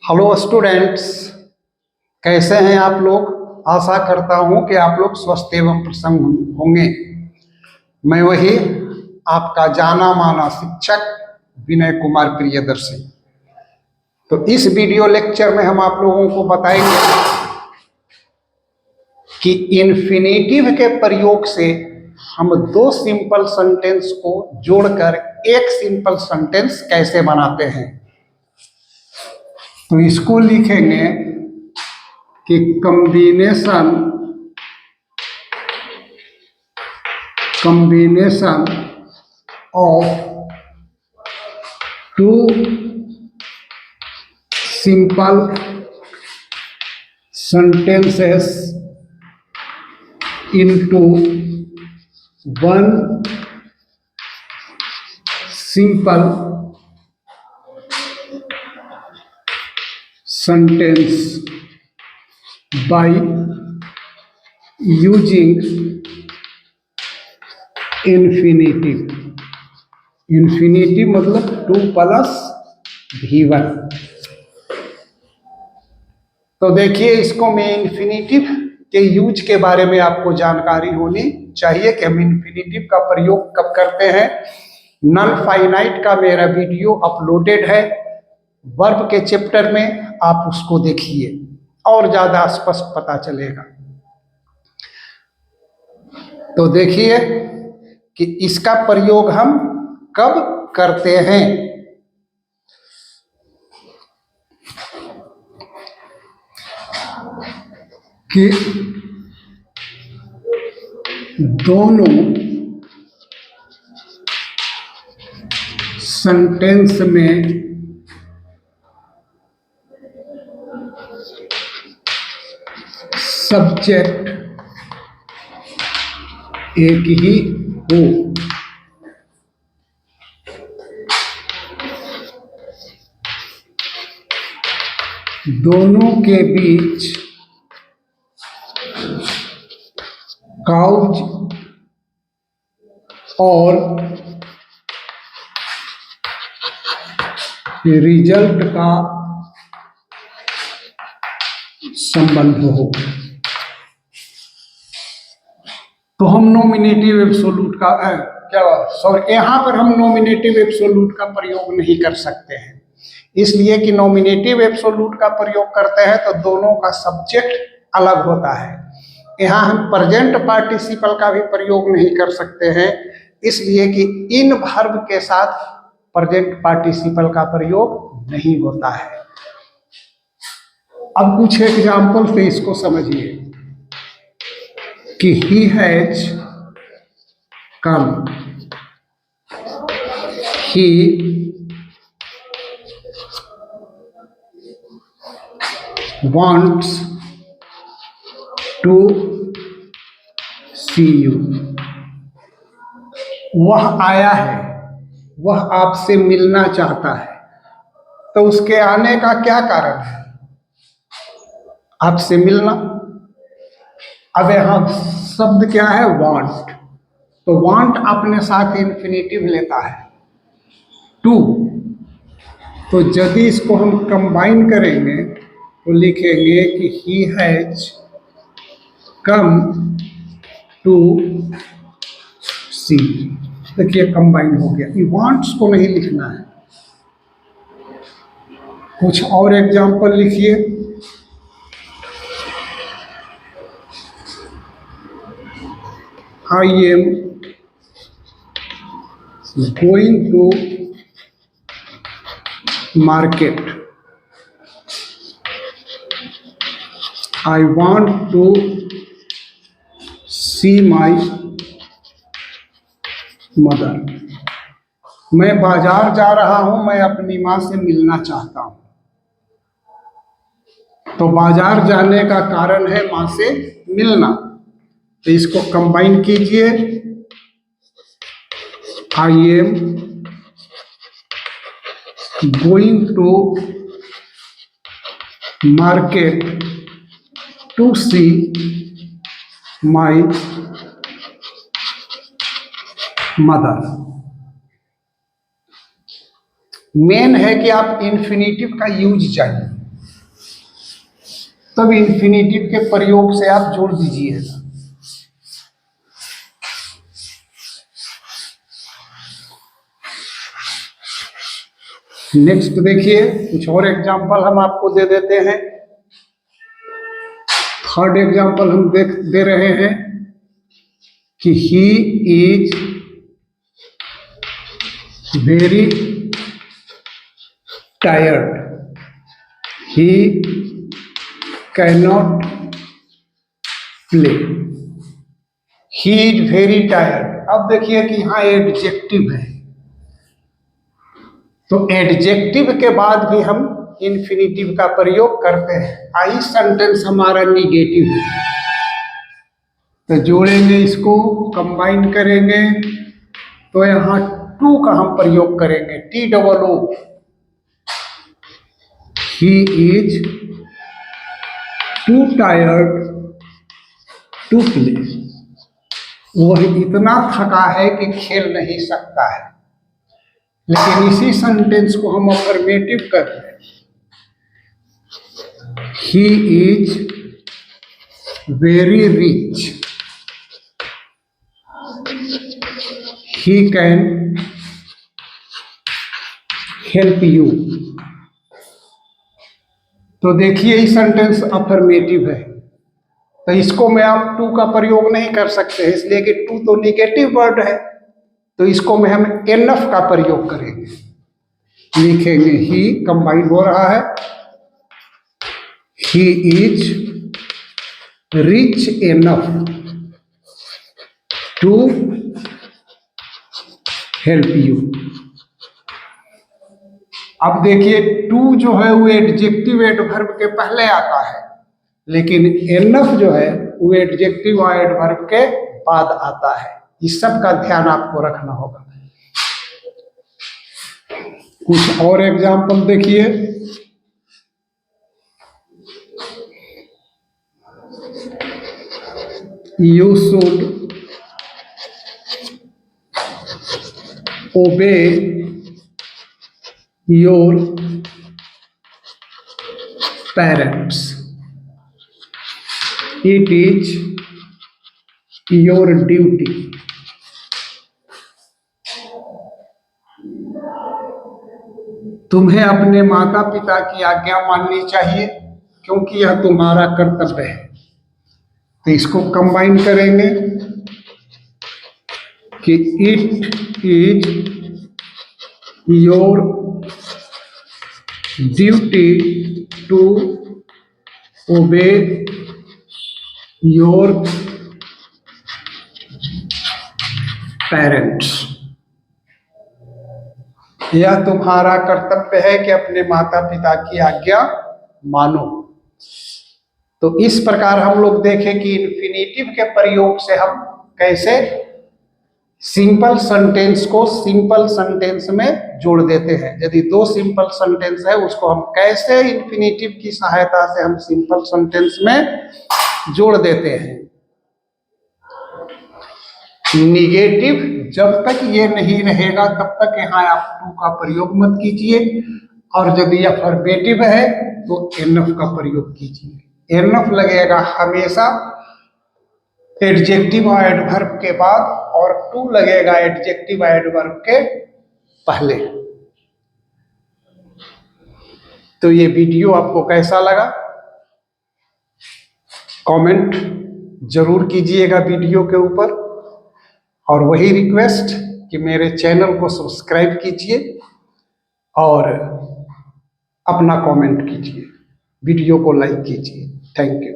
Hello students, कैसे हैं आप लोग। आशा करता हूं कि आप लोग स्वस्थ एवं प्रसन्न होंगे। मैं वही आपका जाना माना शिक्षक विनय कुमार प्रियदर्शी। तो इस वीडियो लेक्चर में हम आप लोगों को बताएंगे कि इन्फिनेटिव के प्रयोग से हम दो सिंपल सेंटेंस को जोड़कर एक सिंपल सेंटेंस कैसे बनाते हैं। तो इसको लिखेंगे कि combination of two simple sentences into one simple sentence by using infinitive। infinitive मतलब 2 + V1। तो देखिए, इसको मैं इन्फिनेटिव के यूज के बारे में आपको जानकारी होनी चाहिए कि हम इन्फिनेटिव का प्रयोग कब करते हैं। नॉन फाइनाइट का मेरा वीडियो अपलोडेड है वर्ब के चैप्टर में, आप उसको देखिए और ज्यादा स्पष्ट पता चलेगा। तो देखिए कि इसका प्रयोग हम कब करते हैं। कि दोनों सेंटेंस में सब्जेक्ट एक ही हो। दोनों के बीच काउज और रिजल्ट का संबंध हो। तो हम नॉमिनेटिव एब्सोल्यूट का यहां पर हम नॉमिनेटिव एब्सोल्यूट का प्रयोग नहीं कर सकते हैं, इसलिए कि नॉमिनेटिव एब्सोल्यूट का प्रयोग करते हैं तो दोनों का सब्जेक्ट अलग होता है। यहाँ हम प्रेजेंट पार्टिसिपल का भी प्रयोग नहीं कर सकते हैं, इसलिए कि इन वर्ब के साथ प्रेजेंट पार्टिसिपल का प्रयोग नहीं होता है। अब कुछ एग्जाम्पल से इसको समझिए कि he has come, he wants to see you। वह आया है, वह आपसे मिलना चाहता है। तो उसके आने का क्या कारण है? आपसे मिलना। अब यहां शब्द क्या है? वांट। तो वांट अपने साथ इन्फिनेटिव लेता है टू। तो यदि इसको हम कंबाइन करेंगे तो लिखेंगे कि ही हैज कम टू सी। देखिए कंबाइन हो गया। ये वांट्स को नहीं लिखना है। कुछ और एग्जाम्पल लिखिए। I am going to market. I want to see my mother. मैं बाजार जा रहा हूं, मैं अपनी मां से मिलना चाहता हूं। तो बाजार जाने का कारण है मां से मिलना। तो इसको कंबाइन कीजिए। I am going to market to see my mother. Main है कि आप इन्फिनेटिव का यूज चाहिए, तब इन्फिनेटिव के प्रयोग से आप जोड़ दीजिएगा। नेक्स्ट देखिए, कुछ और एग्जाम्पल हम आपको दे देते हैं। थर्ड एग्जाम्पल हम दे रहे हैं कि he is very tired, he cannot play. He is very tired. अब देखिए कि यहाँ एडजेक्टिव है, तो एडजेक्टिव के बाद भी हम इन्फिनेटिव का प्रयोग करते हैं। आई सेंटेंस हमारा निगेटिव है, तो जोड़ेंगे, इसको कंबाइन करेंगे, तो यहाँ टू का हम प्रयोग करेंगे, TOO। He is too tired to play. वह इतना थका है कि खेल नहीं सकता है। लेकिन इसी सेंटेंस को हम अफर्मेटिव करते हैं, he is very rich, he can help you. तो देखिए ये सेंटेंस अफर्मेटिव है, तो इसको में आप टू का प्रयोग नहीं कर सकते, इसलिए कि टू तो निगेटिव वर्ड है, तो इसको में हम एनफ का प्रयोग करेंगे। लिखेंगे ही, कंबाइन हो रहा है, he is rich enough to help you. अब देखिए टू जो है वो एडजेक्टिव एडवर्ब के पहले आता है, लेकिन एनफ जो है वो एडजेक्टिव और एडवर्ब के बाद आता है। इस सब का ध्यान आपको रखना होगा। कुछ और एग्जाम्पल देखिए, यू शुड ओबे your parents, it is your duty. तुम्हें अपने माता पिता की आज्ञा माननी चाहिए, क्योंकि यह तुम्हारा कर्तव्य है। तो इसको कंबाइन करेंगे कि it is your duty to obey your parents. यह तुम्हारा कर्तव्य है कि अपने माता पिता की आज्ञा मानो। तो इस प्रकार हम लोग देखें कि इन्फिनेटिव के प्रयोग से हम कैसे सिंपल सेंटेंस को सिंपल सेंटेंस में जोड़ देते हैं। यदि दो सिंपल सेंटेंस है, उसको हम कैसे इन्फिनेटिव की सहायता से हम सिंपल सेंटेंस में जोड़ देते हैं। निगेटिव जब तक ये नहीं रहेगा तब तक यहाँ आप टू का प्रयोग मत कीजिए, और यदि अफर्मेटिव है तो एनफ का प्रयोग कीजिए। एनफ लगेगा हमेशा एडजेक्टिव और एडवर्ब के बाद, और टू लगेगा एडजेक्टिव और एडवर्ब के पहले। तो ये वीडियो आपको कैसा लगा, कमेंट जरूर कीजिएगा वीडियो के ऊपर, और वही रिक्वेस्ट कि मेरे चैनल को सब्सक्राइब कीजिए और अपना कमेंट कीजिए, वीडियो को लाइक कीजिए। Thank you.